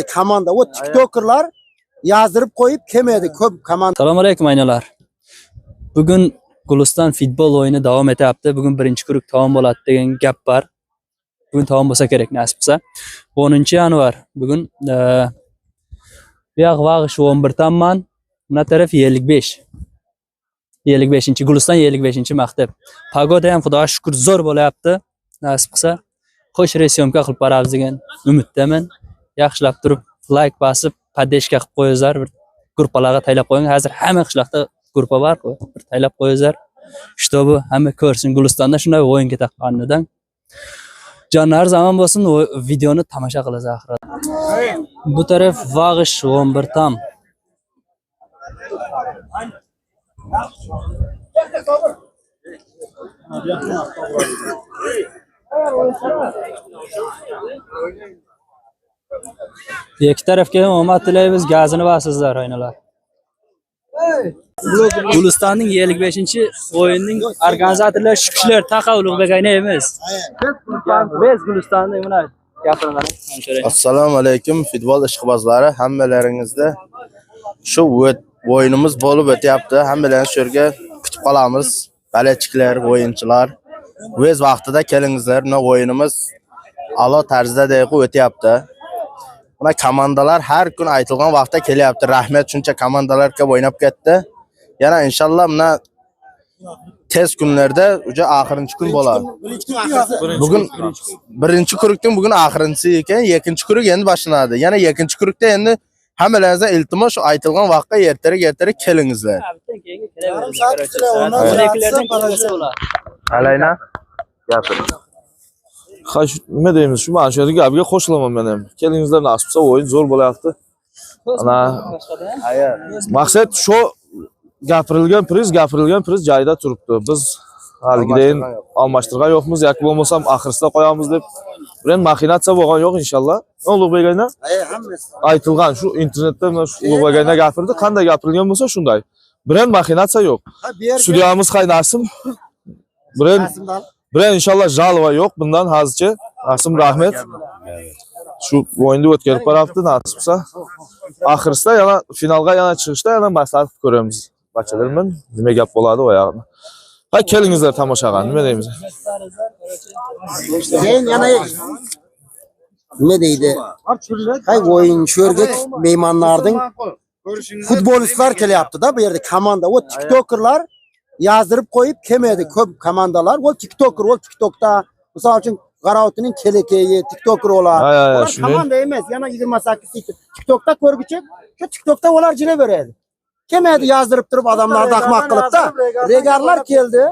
yerde komanda. O TikToker'lar yazdırıp koyup kemedi. Köp komanda. Selamünaleyküm aynalar. Bugün Guliston futbol oyunu devam etyapti. Bugün birinchi kuruk tamom bo'ladi degan gap bor. Bugün tamom bo'lsa kerak nasib qilsa. 10-yanvar. Bugün bu yoq vag'ish 11 tamman. Buna taraf 55. 55-chi Guliston 55-maktab. Pagoda ham xudoga shukr zo'r bo'layapti. Nasib qilsa xo'sh resyomka qilib boramiz degan umiddaman. Yaxshilab turib like bosib, podeshka qilib qo'yinglar. Bir gruppalarga taylab qo'ying. Hozir hamma qishloqda gruppa bor, bir taylab qo'yinglar. Shtobi hamma ko'rsin Gulistonda shunday o'yin ketayotganidan. Jonlar zaman bo'lsin, videoni tomosha qilasiz oxirat. Bu taraf vag'ish 11 tam. İki tarafga ham omad tilaymiz, gazini basizlar oynalar. Gulistonning 55-o'yinining organizatorlari shu kishilar Taqa Ulug'bek ayna emas. Biz Gulistonning mana gapiringlar. Assalomu alaykum futbol ishqibozlari, hammalaringizda shu o'yinimiz bo'lib o'tyapti. Hammalaringiz shu yerga kutib qolamiz. Balachiklar, o'yinchilar, o'z vaqtida kelingizlar. Mana o'yinimiz a'lo tarzda deyib o'tyapti. Mana komandalar har kun aytilgan vaqtda kelyapti. Rahmat shuncha komandalar kelib o'ynab ketdi. Yana inshaalloh mana tez kunlarda uca oxirinchi kun bo'ladi. Bugün birinchi kurukning bugün oxirinchisi ekan, ikkinchi kuruk endi boshlanadi. Yana ikkinchi kurukda endi hammalaringizga iltimos shu aytilgan vaqtga ertaroq kelingizlar. Alayna. Gapir. Xo'sh, nima deymiz? Shu mana shu yerga gapiga qo'shilaman men ham. Kelingizlar, nasib bo'lsa o'yin zo'r bo'layapti. Ana maqsad shu gapirilgan priz joyida turibdi. Biz haligidayin almashtirgan yo'qmiz, yoki bo'lmasam oxirsida qo'yamiz deb biron maxinatsiya bo'lgan yo'q inshaalloh. Ulug'bek aka aytilgan shu internetda mana shu Ulug'bek aka gapirdi, qanday gapirilgan bo'lsa shunday. Biron maxinatsiya yo'q. Studiyamiz qaynasin. Biron inshaalloh jalva yo'q bundan hozircha. Asim rahmat. Shu o'yinda o'tkazib qo'yapti, nasib bo'lsa. Oxirsida yana finalga yana chiqishda yana maslahat ko'ramiz. Bachalarman, nima gap bo'ladi o yoqda. Ha kelingizlar tomoshaga, nima deymiz? Keyin yana nima deydi? Hay o'yin shu yerga mehmonlarning futbolistlar kelyapti-da bu yerda komanda. O TikToker'lar yazdırıp koyup kemedi. Köp komandalar. O TikToker, o TikTok'ta misal için Garavutining Kelekeyi, TikToker olar. Ular komanda emas. Yana 28 TikTok'ta ko'rguchi, shu TikTok'ta ular jile beradi. Kemedi yazdırıp durup adamlar daqmaq qilib da. Regarlar keldi.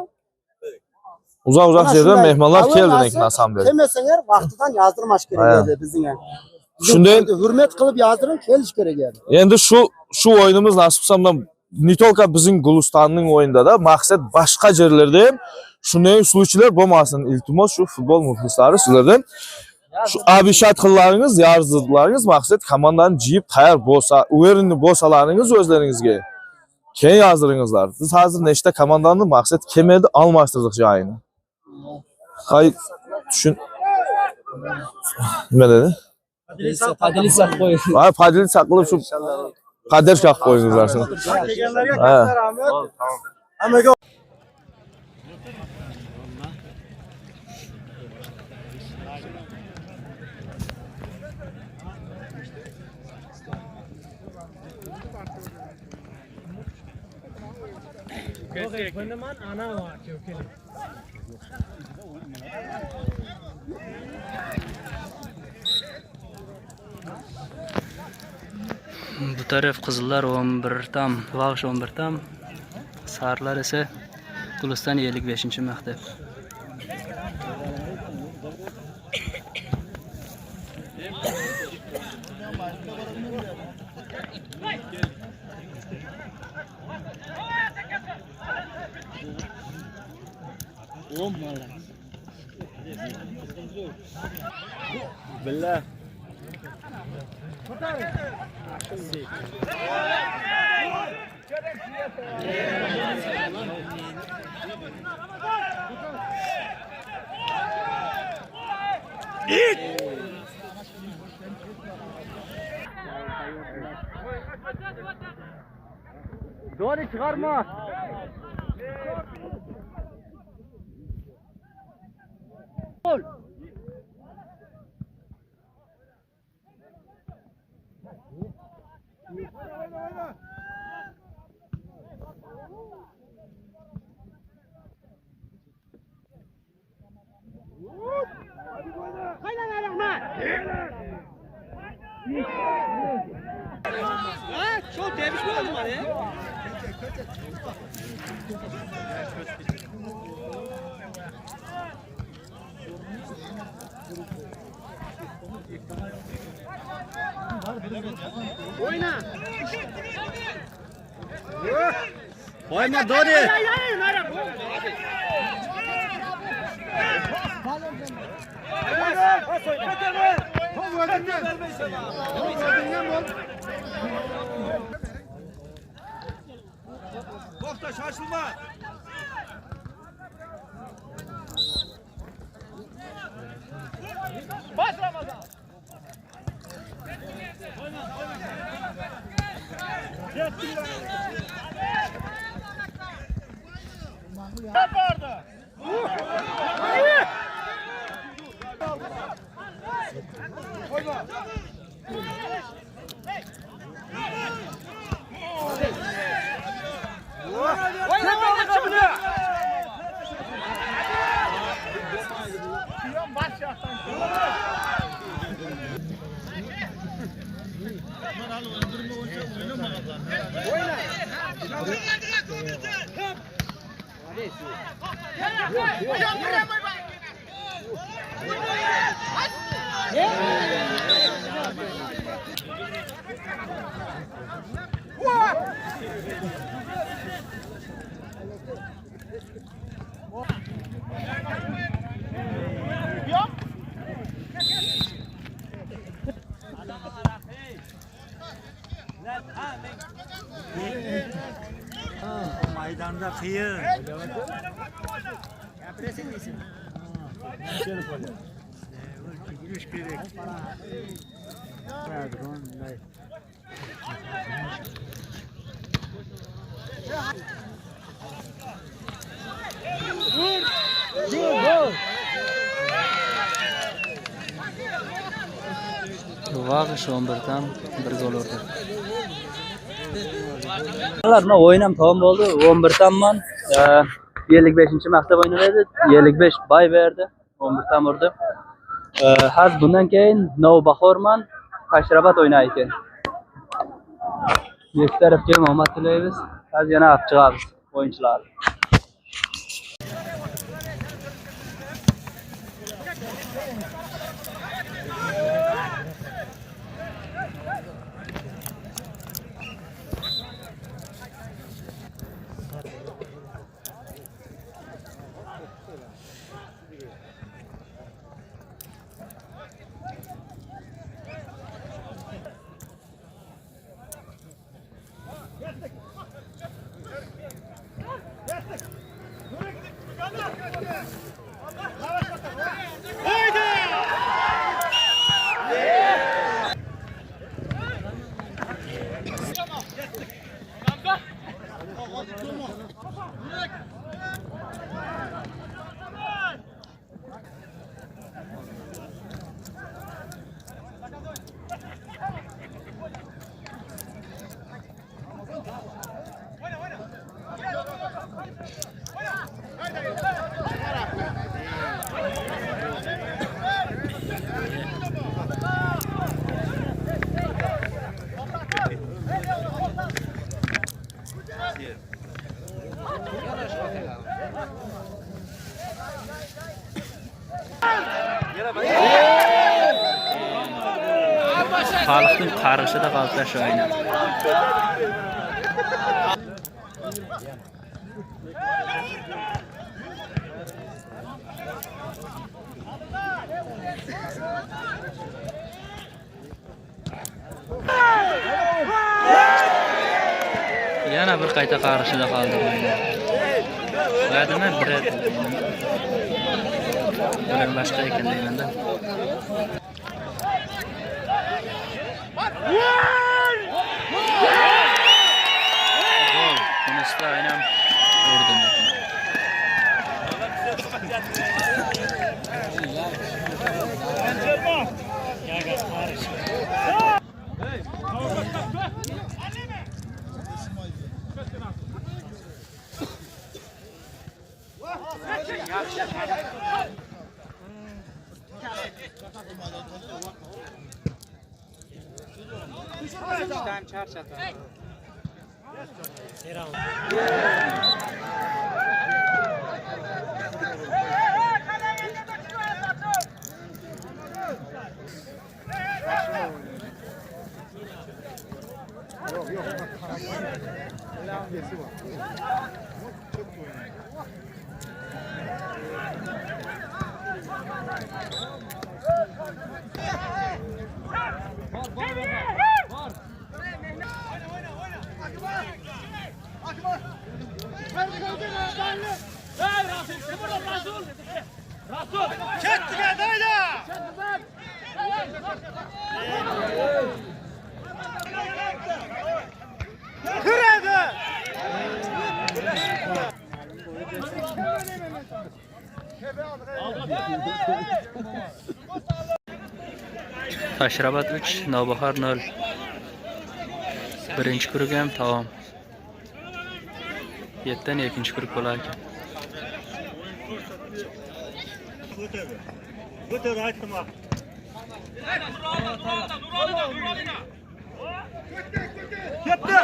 Uzaq yerdan mehmonlar keldi degan asamda. Kemesenger vaqtidan yazdırmash kerak edi bizga. Shunday hurmat qilib yazdırib kelish kerak edi. Endi shu o'yinimiz nasib bo'lsa bundan Nitolka bizning Gulistonning o'yinida da maqsad boshqa joylarda ham shunday usulchilar bo'lmasin. Iltimos shu futbol muxlislari sizlardan shu abishat qillaringiz, yazdırlaringiz maqsad komandani jiyib tayyor bo'lsa, o'yinni bo'lsalaringiz o'zlaringizga keyin yazdiringizlar. Biz hozir nechta komandani maqsad kelmedi, almashtirdik joyini. Hay tushun. Nima dedi? Padilisa qo'y. Ha, padilisa qilib shu Kader şak koyuyorlar şimdi. Bu taraf qizlar 11 tam, vag'ish 11 tam, sarlar esa Guliston 55-maktab. Billah. Doğru çıkarma. Gol. Çok tebrik ederim var ya. Oyna. Oyna Dori. Bokta şaşılma. Bas Ramazan. Yapardı. Maydanda kıyın. Vağış 11'dan bir gol urdi. Ularni o'yinam tamom bo'ldi. 11'danman. 55-chi maktab o'ynadi. 55 bay berdi. 11'dan urdi. Haz bundan keyin Navbahorman Tashrabot o'ynaydi ekan. Ikki tarafga omad tilaymiz. Haz yana olib chiqamiz o'yinchilarni. Xalqning qarishida qolsa shu aynan. Yana bir qayta qarishida qoldi. Bo'ladimi? Bilan boshqa ekan deymanda. Nasip'le aynen vurdum. Çektik hayda. Kırdı. Taşrabat 3, Navbahar 0. Birinchi kuruq ham tamom. 7dan ikkinchi kuruq bo'lar ekan. O'tir aytdim. Ketdi.